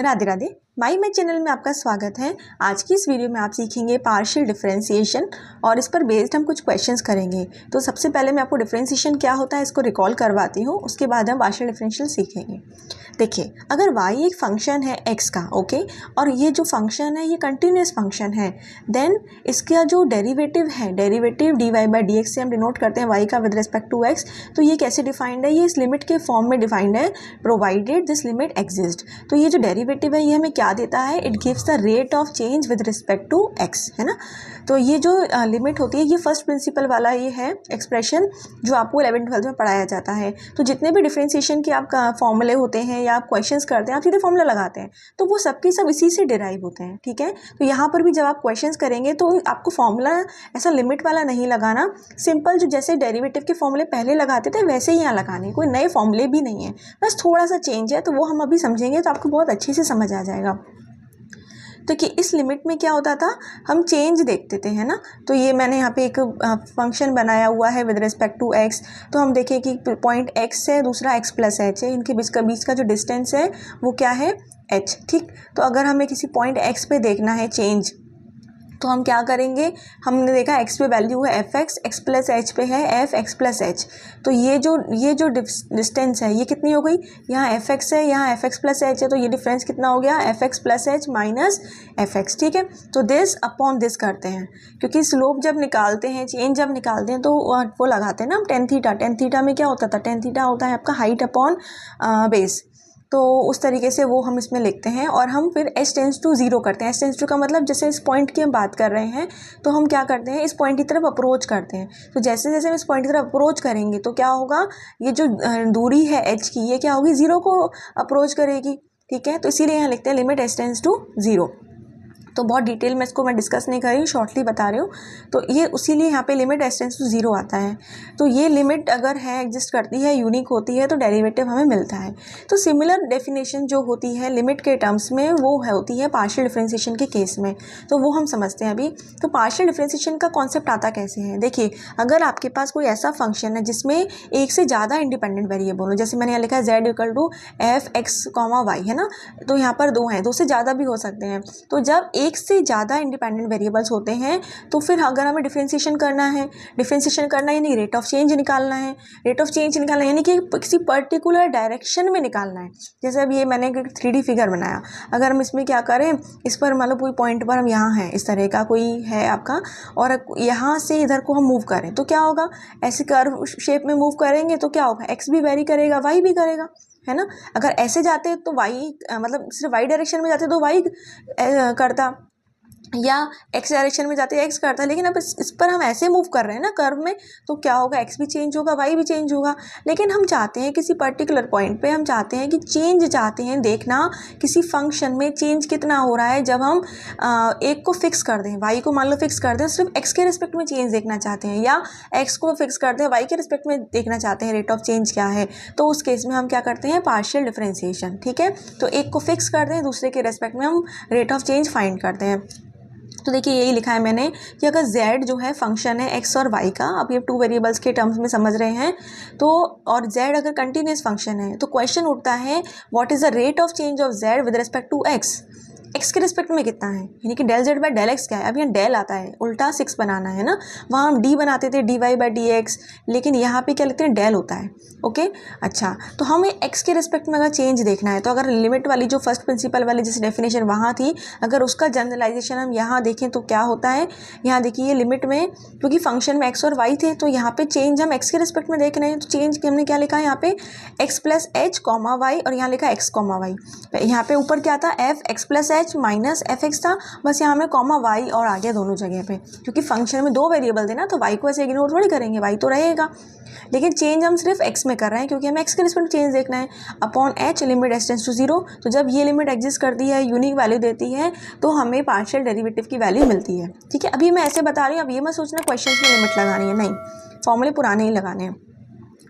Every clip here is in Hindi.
राधे राधे। माई चैनल में आपका स्वागत है। आज की इस वीडियो में आप सीखेंगे पार्शियल डिफरेंशिएशन और इस पर बेस्ड हम कुछ क्वेश्चंस करेंगे। तो सबसे पहले मैं आपको डिफरेंशिएशन क्या होता है इसको रिकॉल करवाती हूँ, उसके बाद हम पार्शियल डिफरेंशियल सीखेंगे। देखिए, अगर y एक फंक्शन है x का, ओके, और ये जो फंक्शन है ये कंटिन्यूस फंक्शन है, देन इसका जो डेरिवेटिव है, डेरिवेटिव dy/dx से हम डिनोट करते हैं y का विद रिस्पेक्ट टू x। तो ये कैसे डिफाइंड है? ये इस लिमिट के फॉर्म में डिफाइंड है, प्रोवाइडेड दिस लिमिट एग्जिस्ट। तो ये जो डेरिवेटिव है ये हमें क्या देता है? It gives the rate of change with respect to x, है ना। तो ये जो लिमिट होती है ये फर्स्ट प्रिंसिपल वाला ये है एक्सप्रेशन जो आपको 11th-12th में पढ़ाया जाता है। तो जितने भी डिफरेंशिएशन के आप फॉर्मूले होते हैं या आप क्वेश्चंस करते हैं, आप सीधे फॉर्मूला लगाते हैं, तो वो सबके सब इसी से डिराइव होते हैं, ठीक है। तो यहाँ पर भी जब आप क्वेश्चंस करेंगे तो आपको फॉर्मूला ऐसा लिमिट वाला नहीं लगाना, सिंपल जो जैसे डेरिवेटिव के फॉर्मूले पहले लगाते थे वैसे ही यहाँ लगाने, कोई नए फॉर्मूले भी नहीं है, बस थोड़ा सा चेंज है। तो वो हम अभी समझेंगे तो आपको बहुत अच्छे से समझ आ जाएगा। तो कि इस लिमिट में क्या होता था, हम चेंज देखते थे, है ना। तो ये मैंने यहाँ पे एक फंक्शन बनाया हुआ है विद रिस्पेक्ट टू x। तो हम देखें कि पॉइंट x है, दूसरा x प्लस h है, इनके बीच का जो डिस्टेंस है वो क्या है? h, ठीक। तो अगर हमें किसी पॉइंट x पे देखना है चेंज, तो हम क्या करेंगे? हमने देखा x पे वैल्यू है fx, x प्लस h पे है f x प्लस h। तो ये जो डिस्टेंस है ये कितनी हो गई? यहाँ fx है, यहाँ fx प्लस h है, तो ये डिफरेंस कितना हो गया? fx plus h minus fx, ठीक है। तो दिस अपॉन दिस करते हैं, क्योंकि स्लोप जब निकालते हैं, चेंज जब निकालते हैं तो वो लगाते हैं ना हम टेन थीटा। टेन थीटा में क्या होता था? टेन थीटा होता है आपका हाइट अपॉन बेस। तो उस तरीके से वो हम इसमें लिखते हैं और हम फिर h टेंस टू 0 करते हैं। h टेंस टू का मतलब जैसे इस पॉइंट की हम बात कर रहे हैं तो हम क्या करते हैं? इस पॉइंट की तरफ अप्रोच करते हैं। तो जैसे जैसे हम इस पॉइंट की तरफ अप्रोच करेंगे तो क्या होगा? ये जो दूरी है h की, ये क्या होगी? 0 को अप्रोच करेगी, ठीक है। तो इसीलिए यहाँ लिखते हैं लिमिट h टेंस टू 0। तो बहुत डिटेल में इसको मैं डिस्कस नहीं कर रही हूँ, शॉर्टली बता रही हूँ। तो ये उसीलिए यहाँ पे लिमिट h टेंस टू 0 आता है। तो ये लिमिट अगर है, एग्जिस्ट करती है, यूनिक होती है, तो डेरिवेटिव हमें मिलता है। तो सिमिलर डेफिनेशन जो होती है लिमिट के टर्म्स में वो होती है पार्शियल डिफरेंशिएशन के केस में। तो वो हम समझते हैं अभी। तो पार्शियल डिफरेंशिएशन का कॉन्सेप्ट आता कैसे है? देखिए, अगर आपके पास कोई ऐसा फंक्शन है जिसमें एक से ज़्यादा इंडिपेंडेंट वेरिएबल हो, जैसे मैंने यहाँ लिखा है z equal to f(x, y), है ना। तो यहाँ पर दो हैं, दो से ज़्यादा भी हो सकते हैं। तो जब एक से ज़्यादा इंडिपेंडेंट वेरिएबल्स होते हैं तो फिर अगर हमें डिफरेंशिएशन करना है, डिफरेंशिएशन करना यानी रेट ऑफ चेंज निकालना है। रेट ऑफ चेंज निकालना यानी कि किसी पर्टिकुलर डायरेक्शन में निकालना है। जैसे अब ये मैंने एक 3D फिगर बनाया, अगर हम इसमें क्या करें, इस पर मान लो कोई पॉइंट पर हम यहाँ हैं, इस तरह का कोई है आपका, और यहाँ से इधर को हम मूव करें तो क्या होगा? ऐसे कर्व शेप में मूव करेंगे तो क्या होगा? एक्स भी वेरी करेगा, वाई भी करेगा, है ना। अगर ऐसे जाते तो वाई मतलब सिर्फ वाई डायरेक्शन में जाते तो वाई करता, या एक्स डायरेक्शन में जाते एक्स करता है। लेकिन अब इस पर हम ऐसे मूव कर रहे हैं ना कर्व में, तो क्या होगा? एक्स भी चेंज होगा, वाई भी चेंज होगा। लेकिन हम चाहते हैं किसी पर्टिकुलर पॉइंट पे हम चाहते हैं कि चेंज चाहते हैं देखना किसी फंक्शन में चेंज कितना हो रहा है। जब हम एक को फिक्स कर दें, वाई को मान लो फिक्स कर दें, सिर्फ एक्स के रिस्पेक्ट में चेंज देखना चाहते हैं, या एक्स को फिक्स कर दें, वाई के रिस्पेक्ट में देखना चाहते हैं रेट ऑफ चेंज क्या है, तो उस केस में हम क्या करते हैं? पार्शियल डिफरेंशिएशन, ठीक है। तो एक को फिक्स कर दें, दूसरे के रिस्पेक्ट में हम रेट ऑफ चेंज फाइंड करते हैं। तो देखिए, यही लिखा है मैंने कि अगर z जो है फंक्शन है x और y का, अब ये टू वेरिएबल्स के टर्म्स में समझ रहे हैं, तो और z अगर कंटिन्यूस फंक्शन है तो क्वेश्चन उठता है what is the rate of change of z with respect to x के रिस्पेक्ट में कितना है, यानी कि del z by del x क्या है। अब यहाँ डेल आता है, उल्टा 6 बनाना है ना। वहाँ हम d बनाते थे dy/dx, लेकिन यहाँ पे क्या लिखते हैं? डेल होता है, ओके। अच्छा, तो हमें x के रिस्पेक्ट में अगर चेंज देखना है तो अगर लिमिट वाली जो फर्स्ट प्रिंसिपल वाली जैसे डेफिनेशन वहाँ थी, अगर उसका जनरलाइजेशन हम यहाँ देखें तो क्या होता है? यहाँ देखिए, ये लिमिट में क्योंकि फंक्शन में x और y थे तो यहाँ पे चेंज हम x के रिस्पेक्ट में देख रहे हैं, तो चेंज के हमने क्या लिखा है यहाँ पे? x प्लस h, y, और यहाँ लिखा x, y। यहाँ पे ऊपर क्या था? f(x plus h minus fx) था, बस यहाँ में y और आ गया दोनों जगह पे, क्योंकि फंक्शन में दो वेरिएबल थे ना, तो y को ऐसे इग्नोर थोड़ी करेंगे, y तो रहेगा। लेकिन चेंज हम सिर्फ x में कर रहे हैं क्योंकि हमें x के रिस्पेक्ट में चेंज देखना है। Upon h limit h tends to 0। तो जब ये लिमिट एग्जिस्ट करती है, यूनिक वैल्यू देती है, तो हमें पार्शियल डेरिवेटिव की वैल्यू मिलती है, ठीक है। अभी मैं ऐसे बता रही हूँ, अब ये मत सोचना क्वेश्चन में लिमिट लगानी है, नहीं, फॉर्मूले पुराने ही लगाने हैं।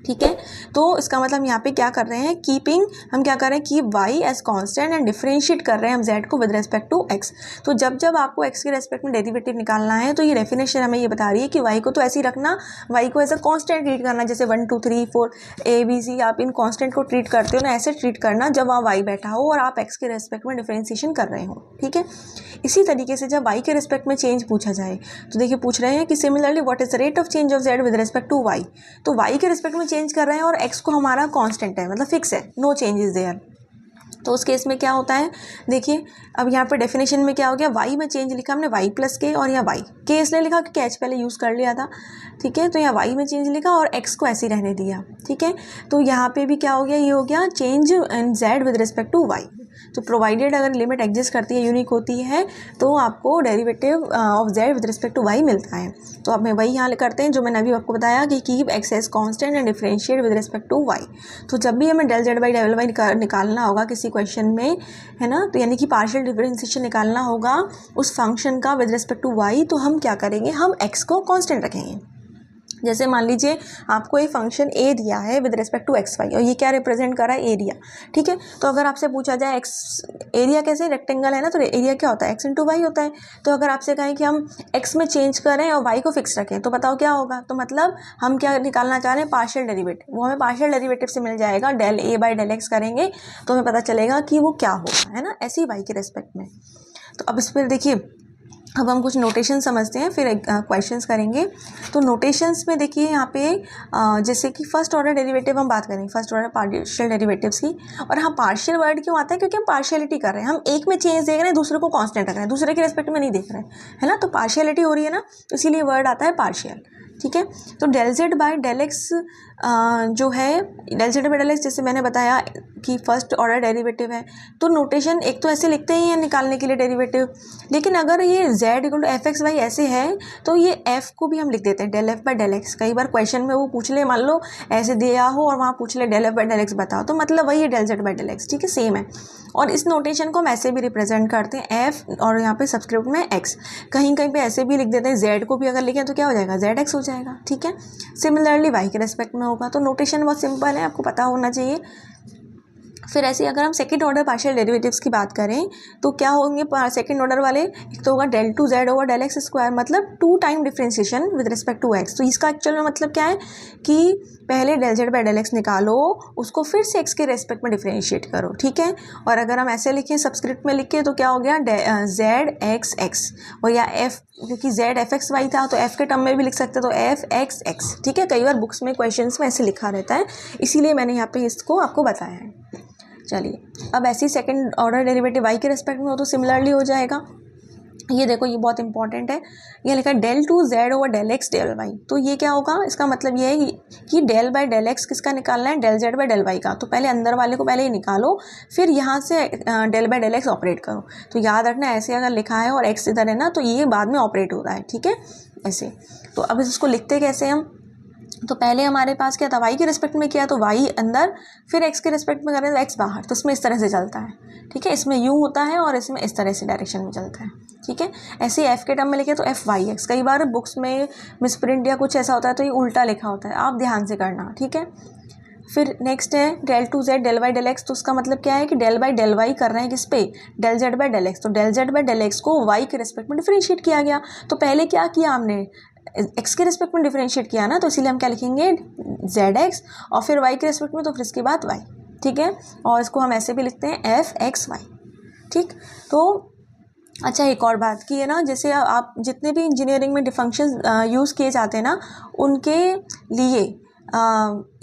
ठीक है। तो इसका मतलब यहाँ पे क्या कर रहे हैं, कीपिंग, हम क्या कर रहे हैं, keep y as constant and differentiate कर रहे हैं हम जेड को विद रेस्पेक्ट टू एक्स। तो जब जब आपको एक्स के रेस्पेक्ट में डेरिवेटिव निकालना है तो ये डेफिनेशन हमें ये बता रही है कि वाई को तो ऐसे ही रखना, वाई को एज अ कांस्टेंट ट्रीट करना, जैसे 1 2 3 4 ABC आप इन कांस्टेंट को ट्रीट करते हो ना, ऐसे ट्रीट करना जब वहाँ वाई बैठा हो और आप एक्स के रेस्पेक्ट में डिफरेंशिएशन कर रहे हो। ठीक है। इसी तरीके से जब वाई के रेस्पेक्ट में चेंज पूछा जाए तो देखिए पूछ रहे हैं कि similarly what is the rate of change of z with respect to y. तो वाई के रेस्पेक्ट में चेंज कर रहे हैं और एक्स को हमारा कांस्टेंट है, मतलब फिक्स है, नो चेंज इज देयर। तो उस केस में क्या होता है, देखिए अब यहाँ पे डेफिनेशन में क्या हो गया, वाई में चेंज लिखा हमने वाई प्लस के, और यहाँ वाई के इसलिए लिखा कि कैच पहले यूज़ कर लिया था। ठीक है। तो यहाँ वाई में चेंज लिखा और एक्स को ऐसे ही रहने दिया। ठीक है। तो यहाँ पे भी क्या हो गया, ये हो गया change in z with respect to y. तो प्रोवाइडेड अगर लिमिट एग्जिस्ट करती है, यूनिक होती है, तो आपको derivative of z with respect to y मिलता है। तो अब मैं वही यहाँ करते हैं जो मैंने अभी आपको बताया कि keep x as constant and differentiate with respect to y. तो जब भी हमें del z by del y निकालना होगा किसी क्वेश्चन में, है ना, तो यानी कि पार्शियल डिफरेंशिएशन निकालना होगा उस फंक्शन का विद रिस्पेक्ट टू वाई, तो हम क्या करेंगे, हम एक्स को कांस्टेंट रखेंगे। जैसे मान लीजिए आपको एक फंक्शन ए दिया है with respect to x y, और ये क्या रिप्रेजेंट कर रहा है, एरिया। ठीक है। तो अगर आपसे पूछा जाए एक्स एरिया कैसे, रेक्टेंगल है ना, तो एरिया क्या होता है, एक्स इंटू वाई होता है। तो अगर आपसे कहें कि हम एक्स में चेंज करें और वाई को फिक्स रखें, तो बताओ क्या होगा। तो मतलब हम क्या निकालना चाह रहे हैं, पार्शियल डेरिवेटिव। वो हमें पार्शियल डेरिवेटिव से मिल जाएगा, del a by del x करेंगे तो हमें पता चलेगा कि वो क्या होगा, है ना, ऐसे ही वाई के रेस्पेक्ट में। तो अब इस पर देखिए, अब हम कुछ नोटेशन समझते हैं, फिर क्वेश्चंस करेंगे। तो नोटेशंस में देखिए यहाँ पे जैसे कि फर्स्ट ऑर्डर डेरिवेटिव हम बात करें, फर्स्ट ऑर्डर पार्शियल डेरिवेटिव्स की। और हाँ, पार्शियल वर्ड क्यों आता है, क्योंकि हम पार्शियलिटी कर रहे हैं, हम एक में चेंज देख रहे हैं, दूसरे को कांस्टेंट रख रहे हैं, दूसरे के रेस्पेक्ट में नहीं देख रहे हैं, है ना। तो पार्शियलिटी हो रही है ना, तो इसीलिए वर्ड आता है पार्शियल। ठीक है। तो del z by del x जो है, del z by del x जैसे मैंने बताया कि फर्स्ट ऑर्डर डेरिवेटिव है, तो नोटेशन एक तो ऐसे लिखते ही हैं निकालने के लिए डेरिवेटिव, लेकिन अगर ये z equal to f x y ऐसे है तो ये एफ को भी हम लिख देते हैं del f by del x. कई बार क्वेश्चन में वो पूछ ले, मान लो ऐसे दिया हो और वहाँ पूछ ले del f by del x बताओ, तो मतलब वही है del z by del x. ठीक है, सेम है। और इस नोटेशन को हम ऐसे भी रिप्रेजेंट करते हैं, एफ और यहाँ पे सब्सक्रिप्ट में एक्स, कहीं कहीं पे ऐसे भी लिख देते हैं, जेड को भी अगर लिखें तो क्या हो जाएगा, जेड एक्स हो जाएगा। ठीक है। सिमिलरली वाई के रेस्पेक्ट में होगा। तो नोटेशन बहुत सिंपल है, आपको पता होना चाहिए। फिर ऐसे अगर हम सेकंड ऑर्डर पार्शियल डेरिवेटिव्स की बात करें तो क्या होंगे सेकंड ऑर्डर वाले, एक तो होगा del two z over del x square, मतलब 2 time differentiation with respect to x. तो इसका एक्चुअल में मतलब क्या है कि पहले del z by del x निकालो, उसको फिर से एक्स के रेस्पेक्ट में डिफरेंशिएट करो। ठीक है। और अगर हम ऐसे लिखें, सब्सक्रिप्ट में लिखें, तो क्या हो गया, जेड एक्स एक्स, और या एफ, क्योंकि जेड एफ एक्स वाई था तो एफ के टर्म में भी लिख सकते हैं, तो एफ एक्स एक्स। ठीक है। कई बार बुक्स में क्वेश्चन में ऐसे लिखा रहता है, इसीलिए मैंने यहाँ पे इसको आपको बताया है। चलिए, अब ऐसी सेकंड ऑर्डर डेरिवेटिव वाई के रेस्पेक्ट में हो तो सिमिलरली हो जाएगा। ये देखो, ये बहुत इंपॉर्टेंट है, ये लिखा है del two z over del x del y. तो ये क्या होगा, इसका मतलब ये है कि डेल बाय डेल एक्स किसका निकालना है, del z by del y का। तो पहले अंदर वाले को पहले ही निकालो, फिर यहाँ से del by del x operate करो। तो याद रखना, ऐसे अगर लिखा है और एक्स इधर है ना, तो ये बाद में ऑपरेट हो रहा है। ठीक है, ऐसे। तो अब इसको लिखते कैसे हम, तो पहले हमारे पास क्या था, वाई के रिस्पेक्ट में किया तो वाई अंदर, फिर एक्स के रिस्पेक्ट में करें तो एक्स बाहर। तो इसमें इस तरह से चलता है। ठीक है, इसमें यूँ होता है और इसमें इस तरह से डायरेक्शन में चलता है। ठीक है। ऐसे ही एफ के टर्म में लिखे तो एफ वाई एक्स। कई बार बुक्स में मिसप्रिंट या कुछ ऐसा होता है तो ये उल्टा लिखा होता है, आप ध्यान से करना। ठीक है। फिर नेक्स्ट है del two z del y del x. तो उसका मतलब क्या है कि डेल बाई डेल वाई कर रहे हैं किस पे, del z by del x. तो del z by del x को वाई के रिस्पेक्ट में डिफरेंशिएट किया गया। तो पहले क्या किया हमने, एक्स के रिस्पेक्ट में डिफरेंशिएट किया ना, तो इसीलिए हम क्या लिखेंगे, जेड एक्स, और फिर वाई के रिस्पेक्ट में तो फिर इसके बाद वाई। ठीक है। और इसको हम ऐसे भी लिखते हैं एफ एक्स वाई। ठीक। तो अच्छा, एक और बात की है ना, जैसे आप जितने भी इंजीनियरिंग में फंक्शंस यूज़ किए जाते हैं ना, उनके लिए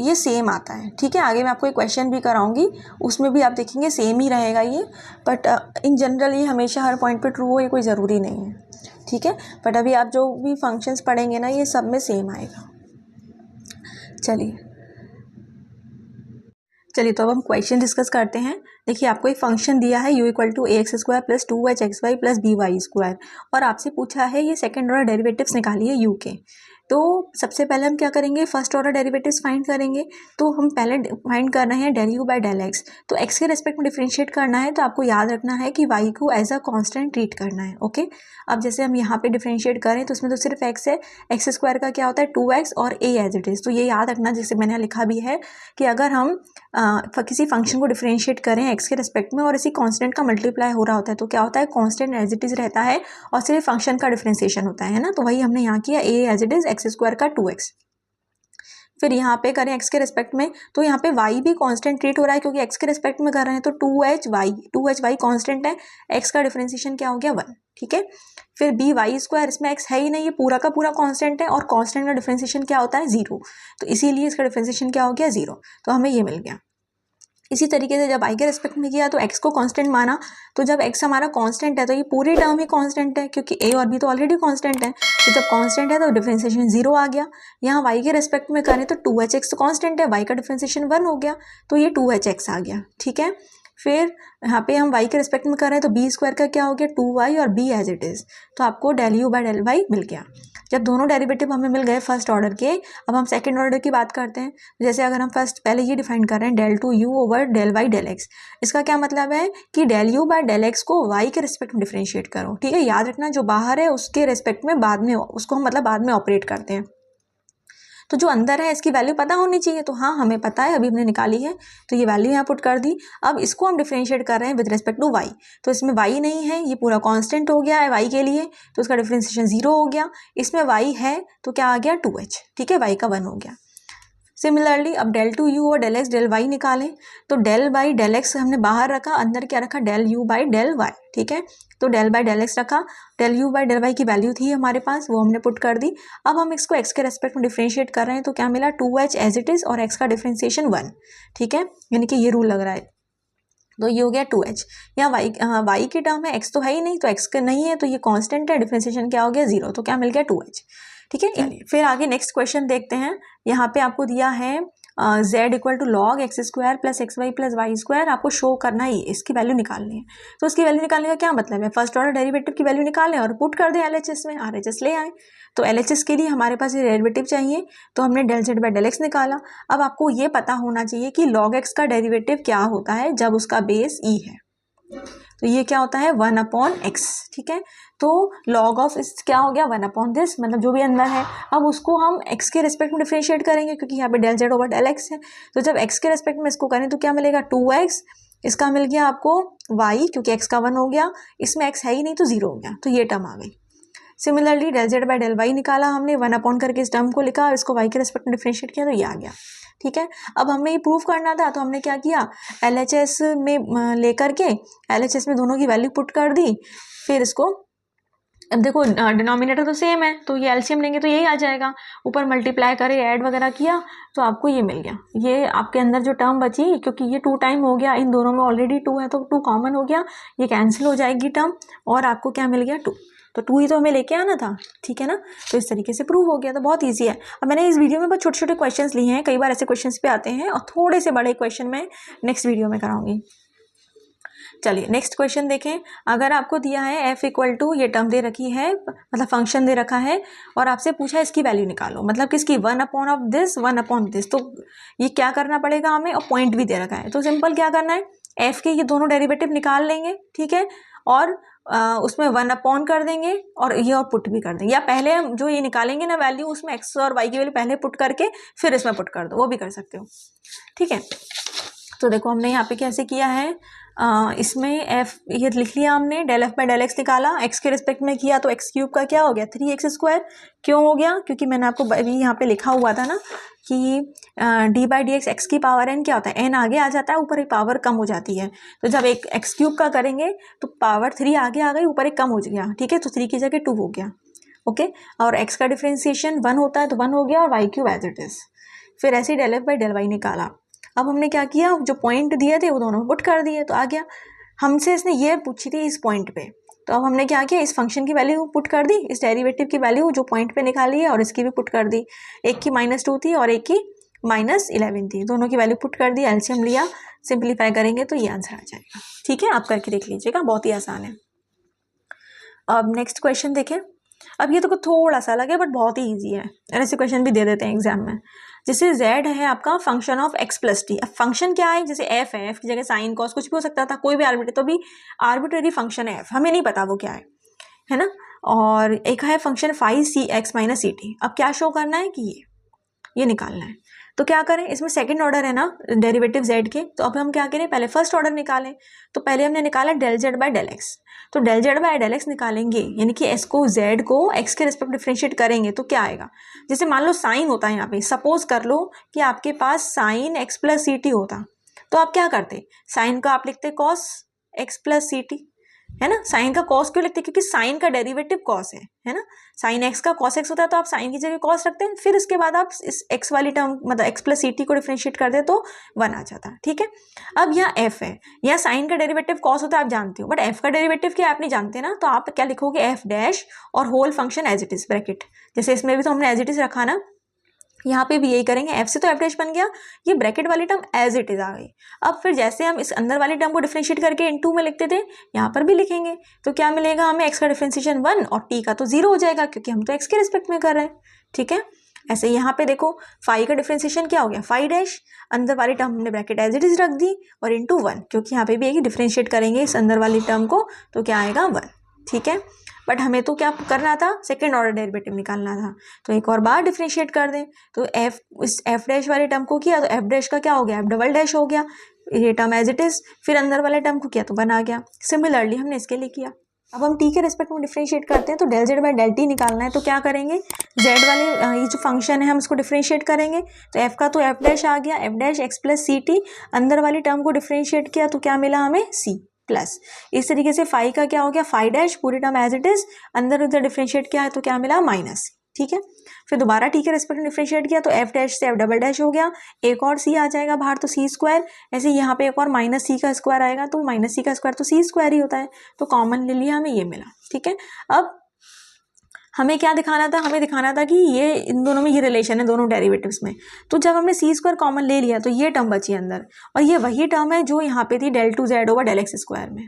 ये सेम आता है। ठीक है। आगे मैं आपको एक क्वेश्चन भी कराऊंगी, उसमें भी आप देखेंगे सेम ही रहेगा ये, बट इन जनरल ये हमेशा हर पॉइंट पे ट्रू हो ये कोई ज़रूरी नहीं है। ठीक है। बट अभी आप जो भी फंक्शंस पढ़ेंगे ना, ये सब में सेम आएगा। चलिए तो अब हम क्वेश्चन डिस्कस करते हैं। देखिए, आपको एक फंक्शन दिया है u equal to a x square plus 2h x y plus b y square, और आपसे पूछा है ये सेकेंड ऑर्डर डेरिवेटिव्स निकालिए u के। तो सबसे पहले हम क्या करेंगे, फर्स्ट ऑर्डर डेरिवेटिव्स फाइंड करेंगे। तो हम पहले फाइंड कर रहे हैं del u by del x. तो एक्स के रेस्पेक्ट में डिफरेंशिएट करना है, तो आपको याद रखना है कि वाई को एज अ कांस्टेंट ट्रीट करना है। ओके, अब जैसे हम यहाँ पे डिफरेंशिएट करें तो उसमें तो सिर्फ एक्स है, एक्स स्क्वायर का क्या होता है 2x और a एज इट इज़। तो ये याद रखना, जैसे मैंने लिखा भी है कि अगर हम किसी फंक्शन को डिफरेंशिएट करें एक्स के रेस्पेक्ट में और इसी कांस्टेंट का मल्टीप्लाई हो रहा होता है तो क्या होता है, कांस्टेंट एज इट इज़ रहता है और सिर्फ फंक्शन का डिफरेंशिएशन होता है ना। तो वही हमने यहाँ किया, a as it is x square का 2x। फिर यहाँ पे करें एक्स के रेस्पेक्ट में, तो यहाँ पे y भी कांस्टेंट ट्रीट हो रहा है क्योंकि एक्स के रेस्पेक्ट में कर रहे हैं। तो 2hy कांस्टेंट है, एक्स का डिफरेंशिएशन क्या हो गया 1। ठीक है, फिर बी वाई स्क्वायर, इसमें एक्स है ही नहीं, ये पूरा का पूरा कांस्टेंट है और कांस्टेंट का डिफरेंशिएशन क्या होता है 0, तो इसीलिए इसका डिफरेंशिएशन क्या हो गया 0। तो हमें ये मिल गया। इसी तरीके से जब आई के रेस्पेक्ट में किया तो एक्स को कांस्टेंट माना, तो जब एक्स हमारा कांस्टेंट है तो ये पूरी टर्म ही कांस्टेंट है क्योंकि ए और बी तो ऑलरेडी कांस्टेंट है। तो जब कांस्टेंट है तो डिफरेंशिएशन 0 आ गया। यहाँ वाई के रेस्पेक्ट में करें तो 2hx तो कांस्टेंट है, वाई का डिफरेंशिएशन 1 हो गया, तो ये 2hx आ गया। ठीक है, फिर यहाँ पे हम y के रेस्पेक्ट में कर रहे हैं तो बी स्क्वायर का क्या हो गया 2y और b एज इट इज़। तो आपको del u by del y मिल गया। जब दोनों डेरिवेटिव हमें मिल गए फर्स्ट ऑर्डर के, अब हम सेकंड ऑर्डर की बात करते हैं। जैसे अगर हम फर्स्ट पहले ये डिफाइन कर रहे हैं del two u over del y del x, इसका क्या मतलब है कि del u by del x को y के रेस्पेक्ट में डिफरेंशिएट करो। ठीक है, याद रखना जो बाहर है उसके रेस्पेक्ट में बाद में उसको हम मतलब बाद में ऑपरेट करते हैं। तो जो अंदर है इसकी वैल्यू पता होनी चाहिए, तो हाँ हमें पता है, अभी हमने निकाली है तो ये वैल्यू यहाँ पुट कर दी। अब इसको हम डिफरेंशिएट कर रहे हैं विद रिस्पेक्ट टू वाई, तो इसमें वाई नहीं है, ये पूरा कांस्टेंट हो गया है वाई के लिए, तो इसका डिफरेंशिएशन 0 हो गया। इसमें वाई है तो क्या आ गया 2h। ठीक है, वाई का 1 हो गया। सिमिलरली अब डेल टू यू और डेल एक्स डेल वाई निकालें, तो डेल बाई डेल एक्स हमने बाहर रखा, अंदर क्या रखा del u by del y. ठीक है, तो डेल बाई डेल एक्स रखा, del u by del y की वैल्यू थी हमारे पास, वो हमने पुट कर दी। अब हम इसको एक्स के रेस्पेक्ट में डिफरेंशिएट कर रहे हैं तो क्या मिला 2h एज इट इज़ और एक्स का डिफरेंशिएशन 1। ठीक है, यानी कि ये रूल लग रहा है, तो ये हो गया 2h। यहाँ वाई की टर्म है, एक्स तो है ही नहीं, तो एक्स का नहीं है तो ये कांस्टेंट है, डिफरेंशिएशन क्या हो गया 0, तो क्या मिल गया 2h। ठीक है, फिर आगे नेक्स्ट क्वेश्चन देखते हैं। यहाँ पे आपको दिया है z equal to log x square plus x y plus y square, आपको शो करना ही, इसकी वैल्यू निकालनी है। तो इसकी वैल्यू निकालने का क्या मतलब है, फर्स्ट ऑर्डर डेरिवेटिव की वैल्यू निकालें और पुट कर दें LHS में, RHS ले आए। तो LHS के लिए हमारे पास ये डेरिवेटिव चाहिए, तो हमने del z by del x निकाला। अब आपको ये पता होना चाहिए कि लॉग एक्स का डेरिवेटिव क्या होता है जब उसका बेस e है, तो ये क्या होता है 1/x। ठीक है, तो log ऑफ इस क्या हो गया 1/this, मतलब जो भी अंदर है। अब उसको हम x के रिस्पेक्ट में डिफरेंशिएट करेंगे क्योंकि यहाँ पे del z over del x है, तो जब x के रिस्पेक्ट में इसको करें तो क्या मिलेगा 2x, इसका मिल गया आपको y क्योंकि x का 1 हो गया, इसमें x है ही नहीं तो 0 हो गया, तो ये टर्म आ गई। Similarly del z by del y निकाला हमने, 1/ करके इस टर्म को लिखा और इसको y के रिस्पेक्ट में डिफरेंशिएट किया तो ये आ गया। ठीक है, अब हमें ये प्रूव करना था तो हमने क्या किया, LHS में लेकर के LHS में दोनों की वैल्यू पुट कर दी। फिर इसको अब देखो डिनोमिनेटर तो सेम है तो ये एलसीएम लेंगे तो यही आ जाएगा, ऊपर मल्टीप्लाई करे ऐड वगैरह किया तो आपको ये मिल गया। ये आपके अंदर जो टर्म बची, क्योंकि ये 2 टाइम हो गया, इन दोनों में ऑलरेडी 2 है तो 2 कॉमन हो गया, ये कैंसिल हो जाएगी टर्म और आपको क्या मिल गया 2, तो 2 ही तो हमें लेके आना था। ठीक है ना, तो इस तरीके से प्रूव हो गया, तो बहुत ईजी है। अब मैंने इस वीडियो में बहुत छोटे छोटे क्वेश्चंस लिए हैं, कई बार ऐसे क्वेश्चंस पे आते हैं और थोड़े से बड़े क्वेश्चन मैं नेक्स्ट वीडियो में कराऊंगी। चलिए नेक्स्ट क्वेश्चन देखें। अगर आपको दिया है f इक्वल टू, ये टर्म दे रखी है, मतलब फंक्शन दे रखा है और आपसे पूछा है इसकी वैल्यू निकालो, मतलब किसकी 1/this 1/this, तो ये क्या करना पड़ेगा हमें, और पॉइंट भी दे रखा है तो सिंपल क्या करना है, f के ये दोनों डेरिवेटिव निकाल लेंगे। ठीक है, और उसमें 1/ कर देंगे और ये और पुट भी कर देंगे, या पहले हम जो ये निकालेंगे ना वैल्यू उसमें x और y की वैल्यू पहले पुट करके फिर इसमें पुट कर दो, वो भी कर सकते हो। ठीक है, तो देखो हमने यहाँ पे कैसे किया है, इसमें f ये लिख लिया हमने, del f by del x निकाला, x के रिस्पेक्ट में किया तो x क्यूब का क्या हो गया 3x²। क्यों हो गया, क्योंकि मैंने आपको अभी यहाँ पे लिखा हुआ था ना कि d/dx x की पावर n क्या होता है, n आगे आ जाता है, ऊपर एक पावर कम हो जाती है, तो जब एक x क्यूब का करेंगे तो पावर 3 आगे आ गई, ऊपर एक कम हो गया। ठीक है, तो 3 की जगह 2 हो गया। ओके, और x का डिफरेंशिएशन 1 होता है तो 1 हो गया और y cube as it is. फिर ऐसे ही del f by del y निकाला। अब हमने क्या किया, जो पॉइंट दिए थे वो दोनों पुट कर दिए तो आ गया। हमसे इसने ये पूछी थी इस पॉइंट पे, तो अब हमने क्या किया, इस फंक्शन की वैल्यू पुट कर दी, इस डेरिवेटिव की वैल्यू जो पॉइंट पे निकाली है और इसकी भी पुट कर दी। एक की -2 थी और एक की -11 थी, दोनों की वैल्यू पुट कर दी, एलसीएम लिया, सिंप्लीफाई करेंगे तो ये आंसर आ जाएगा। ठीक है, आप करके देख लीजिएगा, बहुत ही आसान है। अब नेक्स्ट क्वेश्चन देखें। अब ये तो थोड़ा सा अलग है बट बहुत ही ईजी है, ऐसे क्वेश्चन भी दे देते हैं एग्जाम में। जैसे z है आपका function of x plus T. अब फंक्शन क्या है, जैसे f है, f की जगह साइन कॉस कुछ भी हो सकता था, कोई भी आर्बिट्रेरी, तो भी आर्बिट्रेरी फंक्शन है f, हमें नहीं पता वो क्या है ना। और एक है फंक्शन फाई सी एक्स माइनस सी टी। अब क्या शो करना है कि ये निकालना है। तो क्या करें, इसमें सेकंड ऑर्डर है ना डेरिवेटिव z के, तो अब हम क्या करें, पहले फर्स्ट ऑर्डर निकालें। तो पहले हमने निकाला del z by del x, तो del z by del x निकालेंगे, यानी कि s को z को x के रिस्पेक्ट डिफरेंशिएट करेंगे तो क्या आएगा। जैसे मान लो साइन होता है यहाँ पे, सपोज कर लो कि आपके पास sine x plus c t होता, तो आप क्या करते, साइन का आप लिखते cos x plus c t, है ना। साइन का कॉस क्यों लिखते हैं, क्योंकि साइन का डेरिवेटिव कॉस है ना। साइन एक्स का कॉस एक्स होता है, तो आप साइन की जगह कॉस रखते हैं, फिर इसके बाद आप इस एक्स वाली टर्म मतलब एक्स प्लस सी टी को डिफरेंशिएट कर दे तो 1 आ जाता है, ठीक है। अब यहाँ एफ है, यहाँ साइन का डेरिवेटिव कॉस होता है आप जानते हो, बट एफ का डेरिवेटिव क्या आप नहीं जानते ना, तो आप क्या लिखोगे एफ डैश और whole function as it is bracket, जैसे इसमें भी तो हमने एज इट इज रखा ना, यहाँ पे भी यही करेंगे। एफ से तो एफ डैश बन गया, ये ब्रैकेट वाली टर्म एज इट इज आ गई। अब फिर जैसे हम इस अंदर वाली टर्म को डिफरेंशिएट करके इनटू में लिखते थे, यहाँ पर भी लिखेंगे, तो क्या मिलेगा हमें, एक्स का डिफरेंशिएशन 1 और टी का तो 0 हो जाएगा, क्योंकि हम तो एक्स के रिस्पेक्ट में कर रहे हैं, ठीक है। ऐसे यहाँ पे देखो फाई का डिफरेंशिएशन क्या हो गया, फाई डैश, अंदर वाली टर्म हमने ब्रैकेट एज इट इज रख दी और इनटू 1, क्योंकि यहाँ पे भी एक डिफरेंशिएट करेंगे इस अंदर वाली टर्म को, तो क्या आएगा 1, ठीक है। बट हमें तो क्या करना था, सेकेंड ऑर्डर डेरिवेटिव निकालना था, तो एक और बार डिफरेंशिएट कर दें, तो एफ इस एफ डैश वाले टर्म को किया तो एफ डैश का क्या हो गया, एफ डबल डैश हो गया, ये टर्म एज इट इज, फिर अंदर वाले टर्म को किया तो 1 आ गया। सिमिलरली हमने इसके लिए किया। अब हम टी के रेस्पेक्ट में डिफरेंशिएट करते हैं, तो del z by del t निकालना है, तो क्या करेंगे, जेड वाले ये जो फंक्शन है हम इसको डिफरेंशिएट करेंगे, तो एफ का तो एफ डैश आ गया, f dash x plus c t, अंदर वाली टर्म को डिफरेंशिएट किया तो क्या मिला हमें, सी प्लस। इस तरीके से फाई का क्या हो गया, फाई डैश पूरी टर्म एज इट इज, अंदर उधर डिफरेंशिएट किया है तो क्या मिला माइनस, ठीक है। फिर दोबारा टी के रेस्पेक्ट में डिफरेंशिएट किया तो एफ डैश से एफ डबल डैश हो गया, एक और सी आ जाएगा बाहर तो सी स्क्वायर, ऐसे यहाँ पे एक और माइनस सी का स्क्वायर आएगा, तो माइनस सी का स्क्वायर तो सी स्क्वायर ही होता है, तो कॉमन ले लिया, हमें ये मिला, ठीक है। अब हमें क्या दिखाना था, हमें दिखाना था कि ये इन दोनों में ये रिलेशन है दोनों डेरिवेटिव्स में, तो जब हमने सी स्क्वायर कॉमन ले लिया तो ये टर्म बची अंदर, और ये वही टर्म है जो यहाँ पे थी del two z over del x square में,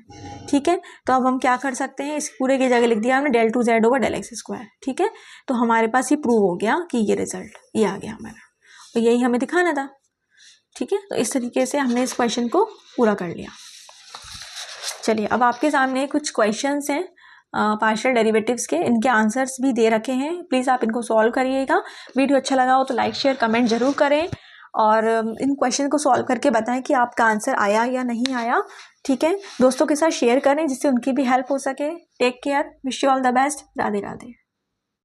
ठीक है। तो अब हम क्या कर सकते हैं, इस पूरे की जगह लिख दिया हमने del two z over del x square, ठीक है। तो हमारे पास ये प्रूव हो गया कि ये रिजल्ट ये आ गया हमारा, तो यही हमें दिखाना था, ठीक है। तो इस तरीके से हमने इस क्वेश्चन को पूरा कर लिया। चलिए अब आपके सामने कुछ क्वेश्चंस हैं पार्शियल डेरिवेटिव्स के, इनके आंसर्स भी दे रखे हैं, प्लीज़ आप इनको सॉल्व करिएगा। वीडियो अच्छा लगा हो तो लाइक शेयर कमेंट जरूर करें, और इन क्वेश्चन को सॉल्व करके बताएं कि आपका आंसर आया या नहीं आया, ठीक है। दोस्तों के साथ शेयर करें जिससे उनकी भी हेल्प हो सके। Take care, wish you all the best, Radhe Radhe.